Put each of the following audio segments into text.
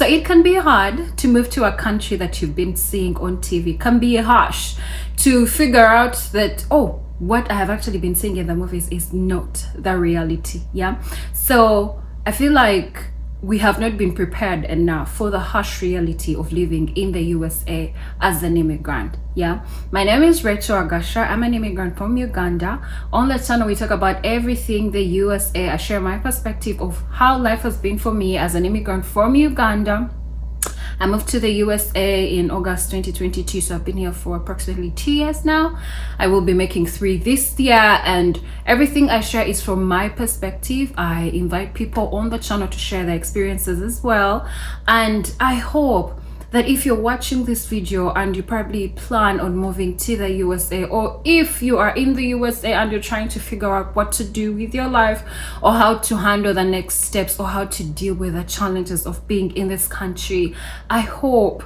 So it can be hard to move to a country that you've been seeing on TV. It can be harsh to figure out that, oh, what I have actually been seeing in the movies is not the reality. Yeah. So I feel like we have not been prepared enough for the harsh reality of living in the USA as an immigrant. Yeah, my name is Rachel Agasha. I'm an immigrant from Uganda. On the channel, we talk about everything the USA. I share my perspective of how life has been for me as an immigrant from Uganda. I moved to the USA in August 2022, so I've been here for approximately 2 years now. I will be making 3 this year, and everything I share is from my perspective. I invite people on the channel to share their experiences as well, and I hope that if you're watching this video and you probably plan on moving to the USA, or if you are in the USA and you're trying to figure out what to do with your life, or how to handle the next steps, or how to deal with the challenges of being in this country, I hope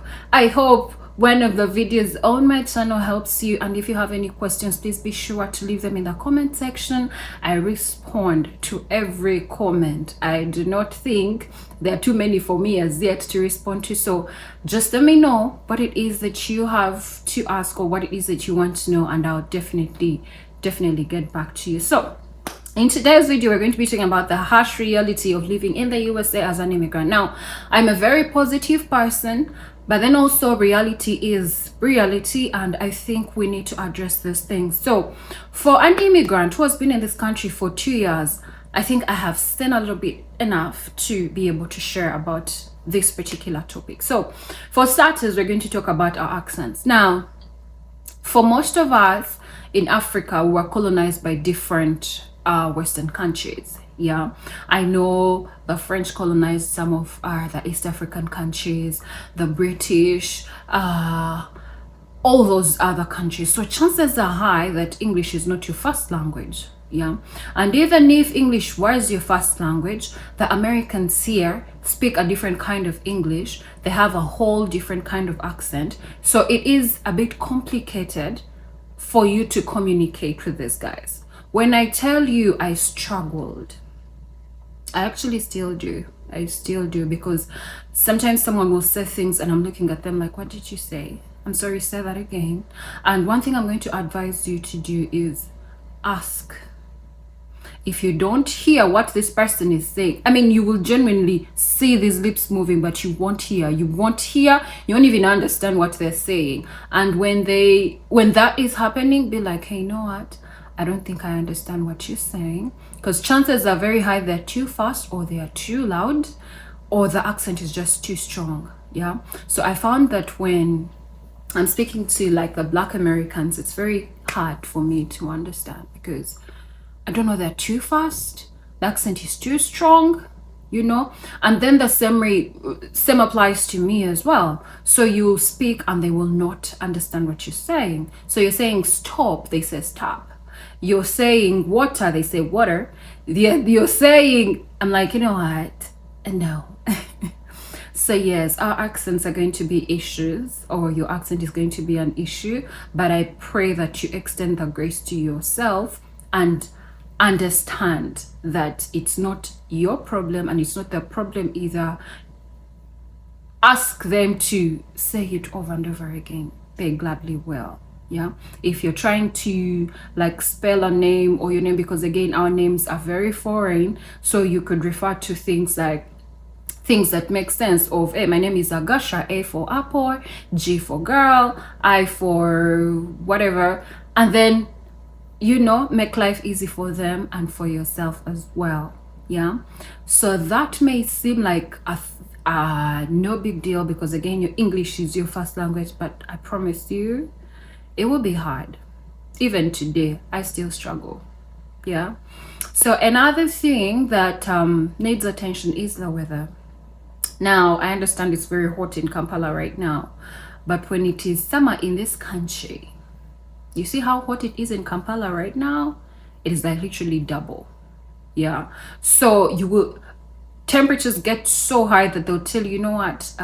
one of the videos on my channel helps you. And if you have any questions, please be sure to leave them in the comment section. I respond to every comment. I do not think there are too many for me as yet to respond to, so just let me know what it is that you have to ask, or what it is that you want to know, and I'll definitely get back to you. So in today's video, we're going to be talking about the harsh reality of living in the USA as an immigrant. Now, I'm a very positive person, but then also reality is reality, and I think we need to address these things. So for an immigrant who has been in this country for 2 years, I think I have seen a little bit enough to be able to share about this particular topic. So for starters, we're going to talk about our accents. Now, for most of us in Africa, we were colonized by different Western countries. Yeah, I know the French colonized some of the East African countries, the British, all those other countries. So chances are high that English is not your first language. Yeah, and even if English was your first language, the Americans here speak a different kind of English. They have a whole different kind of accent. So it is a bit complicated for you to communicate with these guys. When I tell you I struggled, I actually still do. I still do, because sometimes someone will say things and I'm looking at them like, what did you say? I'm sorry, say that again. And one thing I'm going to advise you to do is ask. If you don't hear what this person is saying, I mean, you will genuinely see these lips moving, but you won't hear. You won't even understand what they're saying. And when that is happening, be like, hey, you know what? I don't think I understand what you're saying, because chances are very high they're too fast, or they are too loud, or the accent is just too strong. Yeah. So I found that when I'm speaking to like the Black Americans, it's very hard for me to understand, because I don't know, they're too fast, the accent is too strong, you know. And then the same applies to me as well. So you speak and they will not understand what you're saying. So you're saying stop, they say stop. You're saying water, they say water. You're saying, I'm like, you know what? No. So yes, our accents are going to be issues, or your accent is going to be an issue. But I pray that you extend the grace to yourself and understand that it's not your problem, and it's not the problem either. Ask them to say it over and over again. They gladly will. Yeah, if you're trying to like spell a name or your name, because again, our names are very foreign, so you could refer to things like things that make sense of, hey, my name is Agasha, A for apple, G for girl, I for whatever, and then, you know, make life easy for them and for yourself as well. Yeah, so that may seem like a no big deal, because again, your English is your first language, but I promise you it will be hard. Even today, I still struggle. Yeah. So another thing that needs attention is the weather. Now, I understand it's very hot in Kampala right now, but when it is summer in this country, you see how hot it is in Kampala right now? It is like literally double. Yeah. So temperatures get so high that they'll tell you, you know what,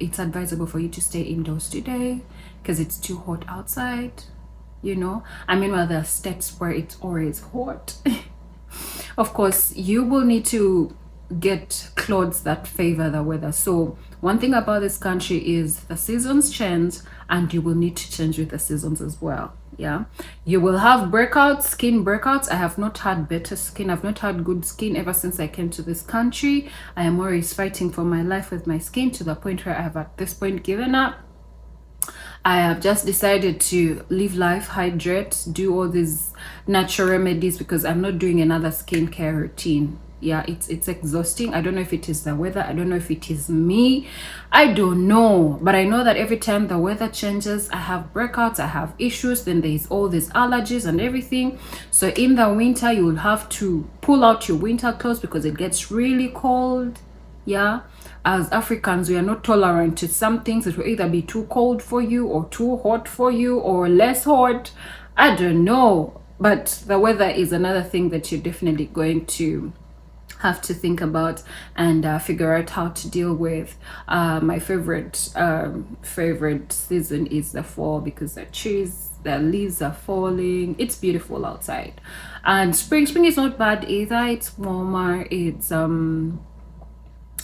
it's advisable for you to stay indoors today because it's too hot outside, you know. I mean, well, there are states where it's always hot. Of course, you will need to get clothes that favor the weather. So One thing about this country is the seasons change, and you will need to change with the seasons as well. Yeah, you will have breakouts, skin breakouts. I have not had better skin. I've not had good skin ever since I came to this country. I am always fighting for my life with my skin, to the point where I have at this point given up. I have just decided to live life, hydrate, do all these natural remedies, because I'm not doing another skincare routine. Yeah, it's exhausting. I don't know if it is the weather. I don't know if it is me. I don't know. But I know that every time the weather changes, I have breakouts, I have issues, then there's all these allergies and everything. So in the winter, you will have to pull out your winter clothes because it gets really cold. Yeah, as Africans, we are not tolerant to some things. It will either be too cold for you, or too hot for you, or less hot. I don't know. But the weather is another thing that you're definitely going to have to think about and figure out how to deal with. My favorite season is the fall, because the leaves are falling. It's beautiful outside. And spring is not bad either. It's warmer.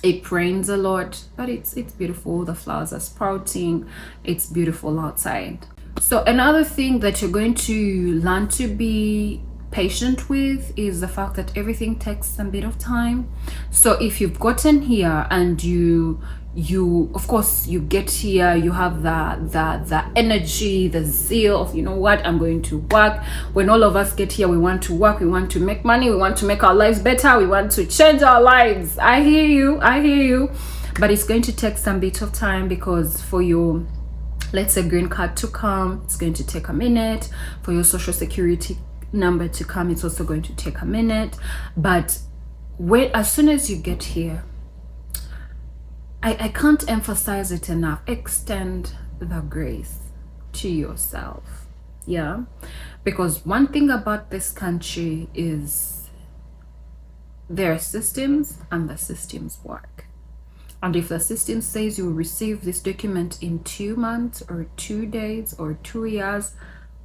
It rains a lot, but it's beautiful. The flowers are sprouting. It's beautiful outside. So another thing that you're going to learn to be patient with is the fact that everything takes a bit of time. So if you've gotten here and you of course you get here, you have the energy, the zeal of, you know what, I'm going to work. When all of us get here, we want to work, we want to make money, we want to make our lives better, we want to change our lives. I hear you, but it's going to take some bit of time, because for your, let's say, green card to come, it's going to take a minute. For your social security number to come, it's also going to take a minute. But as soon as you get here, I can't emphasize it enough. Extend the grace to yourself. Yeah, because one thing about this country is there are systems, and the systems work. And if the system says you will receive this document in 2 months or 2 days or 2 years,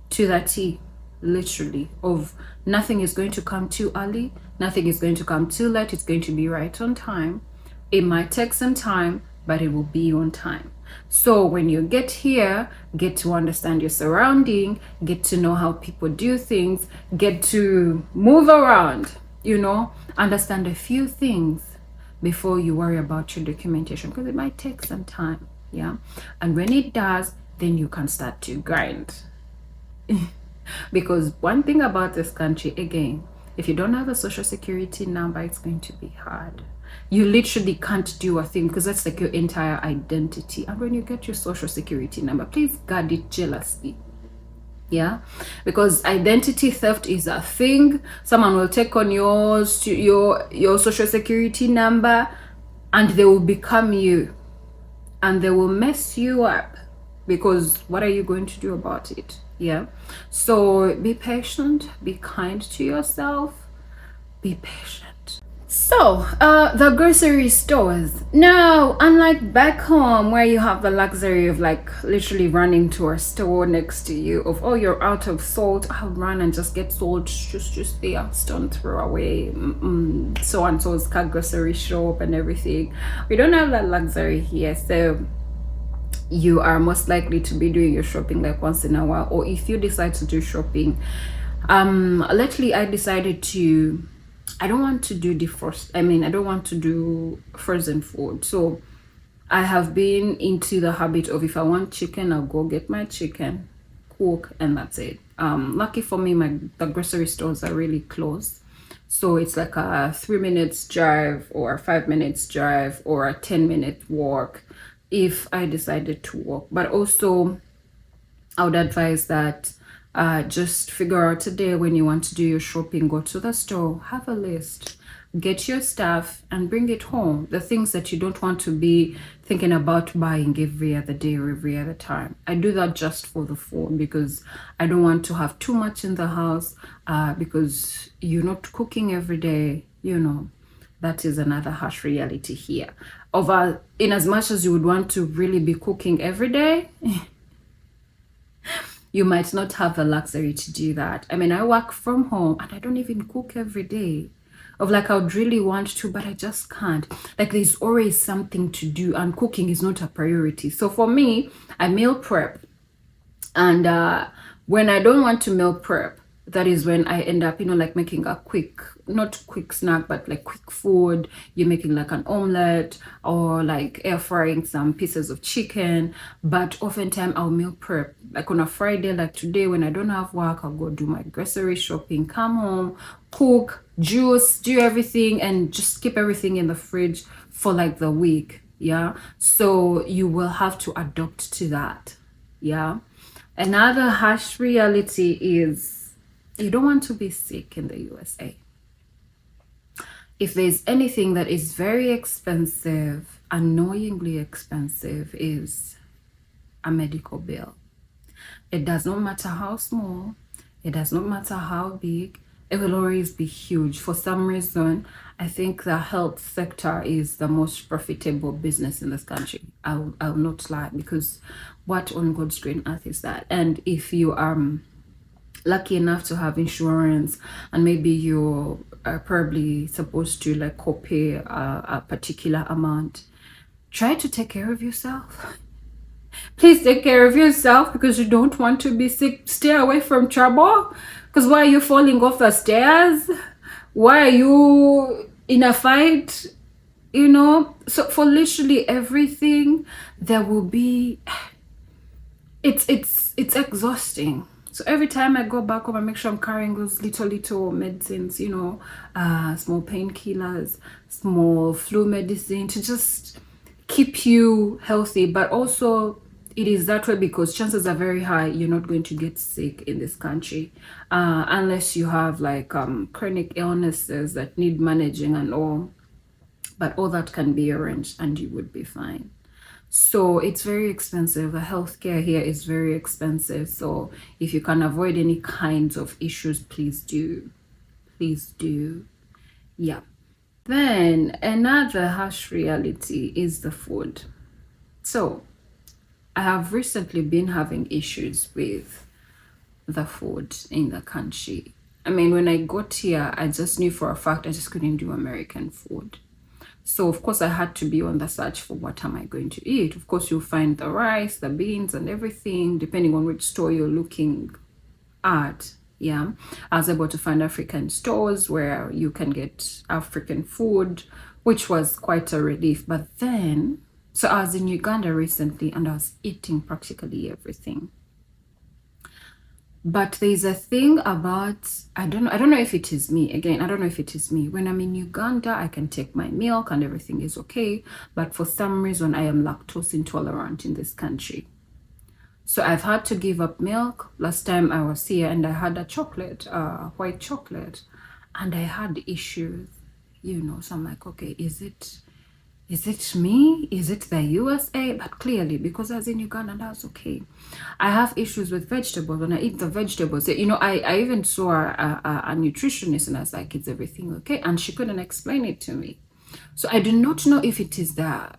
to the T, literally, of nothing is going to come too early, nothing is going to come too late. It's going to be right on time. It might take some time, but it will be on time. So when you get here, get to understand your surrounding, get to know how people do things, get to move around, understand a few things before you worry about your documentation, because it might take some time. Yeah, and when it does, then you can start to grind. Because one thing about this country, again, if you don't have a social security number, it's going to be hard. You literally can't do a thing, because that's like your entire identity. And when you get your social security number, please guard it jealously. Yeah, because identity theft is a thing. Someone will take on your social security number, and they will become you, and they will mess you up, because what are you going to do about it? Yeah, so be patient, be kind to yourself, be patient. So the grocery stores now, unlike back home where you have the luxury of like literally running to a store next to you, of, oh, you're out of salt, I'll run and just get salt, just there, don't throw away so and so's grocery shop and everything. We don't have that luxury here. So you are most likely to be doing your shopping like once in a while, or if you decide to do shopping, lately I decided to, I don't want to do I don't want to do frozen food. So I have been into the habit of, if I want chicken, I'll go get my chicken, cook, and that's it. Lucky for me, the grocery stores are really close. So it's like a 3 minutes drive, or a 5 minutes drive, or a 10-minute walk if I decided to walk. But also, I would advise that just figure out a day when you want to do your shopping, go to the store, have a list, get your stuff and bring it home. The things that you don't want to be thinking about buying every other day or every other time. I do that just for the food, because I don't want to have too much in the house, because you're not cooking every day, that is another harsh reality here. In as much as you would want to really be cooking every day, you might not have the luxury to do that. I mean, I work from home and I don't even cook every day. of like I would really want to, but I just can't. Like there's always something to do, and cooking is not a priority. So for me, I meal prep, and when I don't want to meal prep, that is when I end up, like making a quick, not quick snack, but like quick food. You're making like an omelette or like air frying some pieces of chicken. But oftentimes I'll meal prep. Like on a Friday, like today, when I don't have work, I'll go do my grocery shopping, come home, cook, juice, do everything, and just keep everything in the fridge for like the week. Yeah. So you will have to adapt to that. Yeah. Another harsh reality is you don't want to be sick in the USA. If there's anything that is very expensive, annoyingly expensive, is a medical bill. It does not matter how small, it does not matter how big, it will always be huge. For some reason, I think the health sector is the most profitable business in this country. I'll not lie, because what on God's green earth is that? And if you are lucky enough to have insurance, and maybe you're probably supposed to like copay a particular amount, try to take care of yourself. Please take care of yourself, because you don't want to be sick. Stay away from trouble, because why are you falling off the stairs? Why are you in a fight? So for literally everything, there will be, it's exhausting. So every time I go back home, I make sure I'm carrying those little medicines, small painkillers, small flu medicine, to just keep you healthy. But also it is that way because chances are very high you're not going to get sick in this country, unless you have like chronic illnesses that need managing and all. But all that can be arranged and you would be fine. So it's very expensive. The healthcare here is very expensive. So if you can avoid any kinds of issues, please do. Please do. Yeah. Then another harsh reality is the food. So I have recently been having issues with the food in the country. I mean, when I got here, I just knew for a fact I just couldn't do American food. So of course I had to be on the search for what am I going to eat. Of course you'll find the rice, the beans and everything, depending on which store you're looking at. Yeah, I was able to find African stores where you can get African food, which was quite a relief. But then, so I was in Uganda recently and I was eating practically everything. But there's a thing about, I don't know if it is me. Again, I don't know if it is me. When I'm in Uganda, I can take my milk and everything is okay. But for some reason, I am lactose intolerant in this country. So I've had to give up milk. Last time I was here and I had a chocolate, white chocolate, and I had issues, So I'm like, okay, is it me? Is it the USA? But clearly, because I was in Uganda, that's okay. I have issues with vegetables. When I eat the vegetables, I even saw a nutritionist and I was like, is everything okay? And she couldn't explain it to me. So I do not know if it is the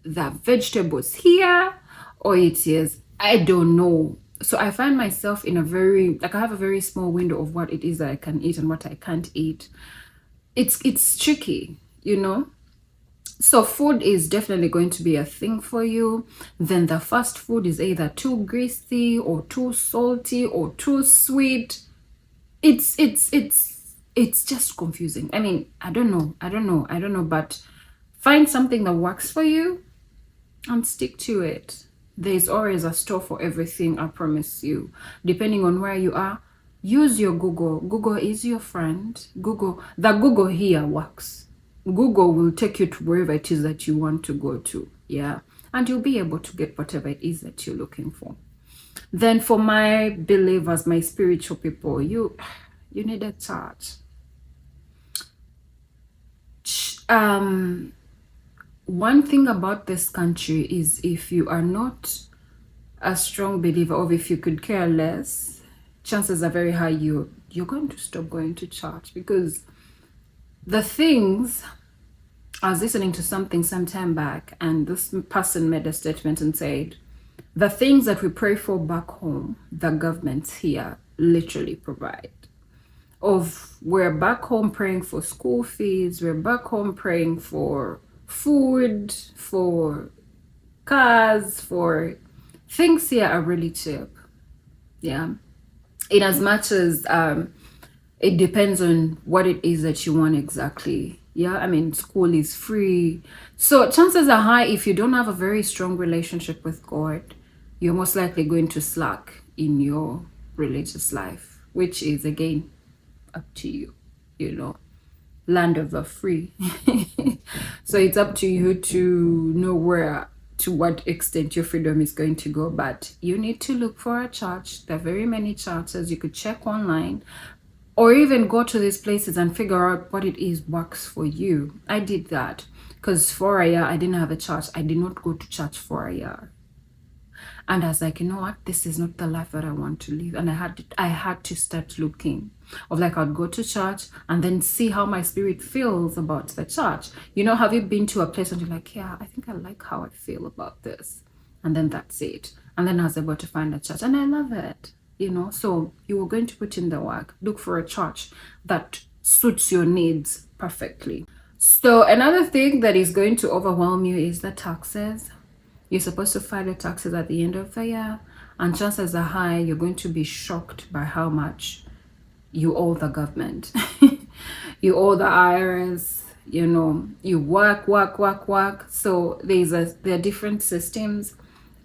vegetables here or it is, I don't know. So I find myself in I have a very small window of what it is that I can eat and what I can't eat. It's tricky, So food is definitely going to be a thing for you. Then the fast food is either too greasy or too salty or too sweet. It's just confusing. I mean, I don't know, but find something that works for you and stick to it. There's always a store for everything, I promise you. Depending on where you are, use your Google. Google is your friend. The Google here works. Google will take you to wherever it is that you want to go to. Yeah. And you'll be able to get whatever it is that you're looking for. Then for my believers, my spiritual people, you need a church. One thing about this country is if you are not a strong believer, or if you could care less, chances are very high you're going to stop going to church. Because the things, I was listening to something some time back, and this person made a statement and said, the things that we pray for back home, the governments here literally provide. of we're back home praying for school fees, we're back home praying for food, for cars, for things here are really cheap. Yeah. In as much as it depends on what it is that you want exactly. Yeah, I mean, school is free. So chances are high, if you don't have a very strong relationship with God, you're most likely going to slack in your religious life, which is again up to you, you know, land of the free. So it's up to you to know where, to what extent your freedom is going to go. But you need to look for a church. There are very many churches. You could check online, or even go to these places and figure out what it is works for you. I did that because for a year I didn't have a church. I did not go to church for a year, and I was like, you know what, this is not the life that I want to live. And I had to start looking of like, I'd go to church and then see how my spirit feels about the church. You know, have you been to a place and you're like, yeah, I think I like how I feel about this, and then that's it. And then I was able to find a church and I love it, you know. So you were going to put in the work, look for a church that suits your needs perfectly. So another thing that is going to overwhelm you is the taxes. You're supposed to file your taxes at the end of the year, and chances are high you're going to be shocked by how much you owe the government. You owe the IRS, you know, you work. So there are different systems.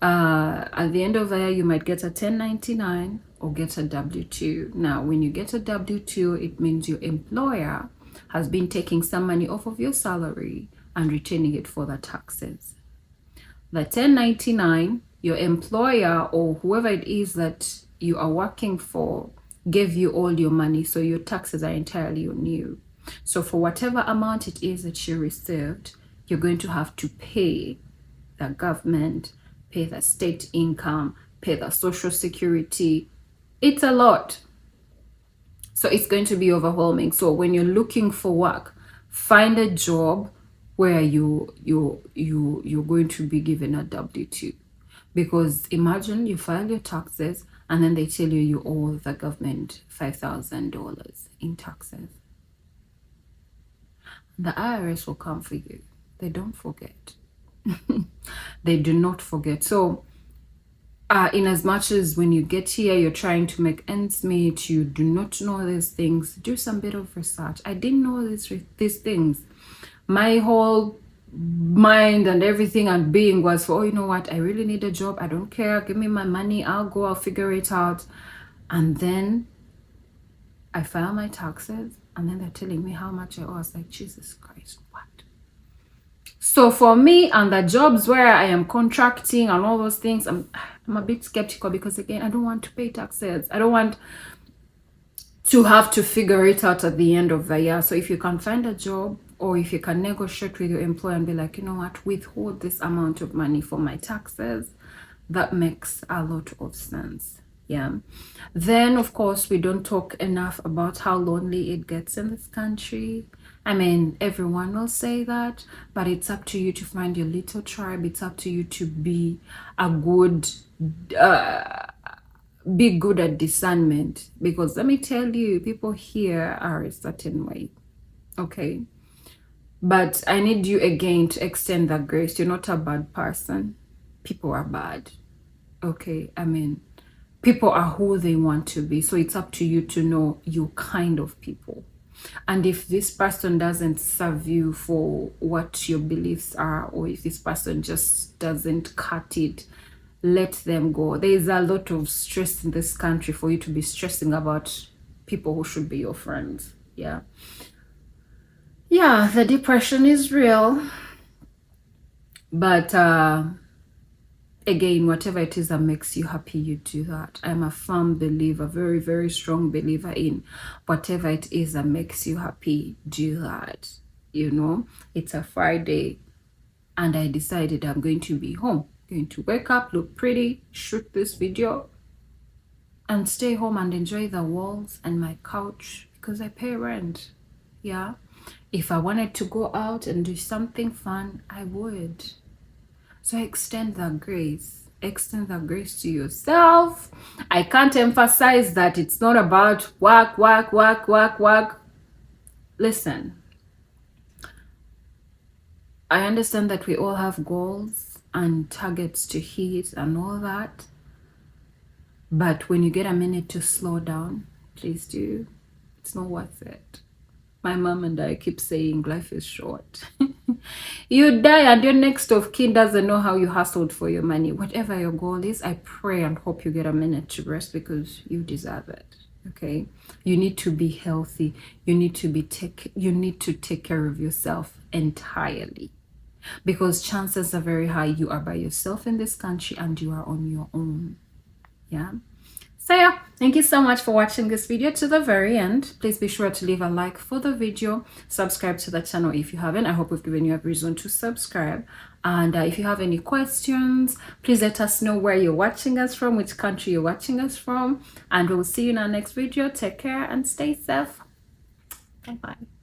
At the end of the year, you might get a 1099 or get a W-2. Now, when you get a W-2, it means your employer has been taking some money off of your salary and retaining it for the taxes. The 1099, your employer or whoever it is that you are working for gave you all your money, so your taxes are entirely on you. So for whatever amount it is that you received, you're going to have to pay the government, pay the state income, pay the social security. It's a lot. So it's going to be overwhelming. So when you're looking for work, find a job where you're going to be given a W-2. Because imagine you file your taxes and then they tell you you owe the government $5,000 in taxes. The IRS will come for you. They don't forget. They do not forget. So in as much as when you get here, you're trying to make ends meet, you do not know these things, do some bit of research. I didn't know these things. My whole mind and everything and being was for, oh, you know what, I really need a job. I don't care. Give me my money. I'll figure it out. And then I file my taxes and then they're telling me how much I owe. I was like, Jesus Christ, what? So for me and the jobs where I am contracting and all those things, I'm a bit skeptical because again, I don't want to pay taxes. I don't want to have to figure it out at the end of the year. So if you can find a job, or if you can negotiate with your employer and be like, you know what, withhold this amount of money for my taxes, that makes a lot of sense. Yeah. Then of course we don't talk enough about how lonely it gets in this country. I mean, everyone will say that, but it's up to you to find your little tribe. It's up to you to be good at discernment, because let me tell you, people here are a certain way. Okay. But I need you again to extend that grace. You're not a bad person. People are bad. Okay. I mean, people are who they want to be. So it's up to you to know your kind of people. And if this person doesn't serve you for what your beliefs are, or if this person just doesn't cut it, let them go. There is a lot of stress in this country for you to be stressing about people who should be your friends. Yeah. Yeah, the depression is real. But again, whatever it is that makes you happy, you do that. I'm a firm believer, very, very strong believer in whatever it is that makes you happy, do that. You know, it's a Friday and I decided I'm going to be home, going to wake up, look pretty, shoot this video and stay home and enjoy the walls and my couch because I pay rent. Yeah. If I wanted to go out and do something fun, I would. So I extend that grace. extend that grace to yourself. I can't emphasize that it's not about work, work, work, work, work. Listen, I understand that we all have goals and targets to hit and all that. But when you get a minute to slow down, please do. It's not worth it. My mom and I keep saying life is short. You die and your next of kin doesn't know how you hustled for your money. Whatever your goal is, I pray and hope you get a minute to rest because you deserve it. Okay? You need to be healthy. You need to take care of yourself entirely. Because chances are very high you are by yourself in this country and you are on your own. Yeah. So yeah, thank you so much for watching this video to the very end. Please be sure to leave a like for the video. Subscribe to the channel if you haven't. I hope we've given you a reason to subscribe. And if you have any questions, please let us know where you're watching us from, which country you're watching us from. And we'll see you in our next video. Take care and stay safe. Bye-bye.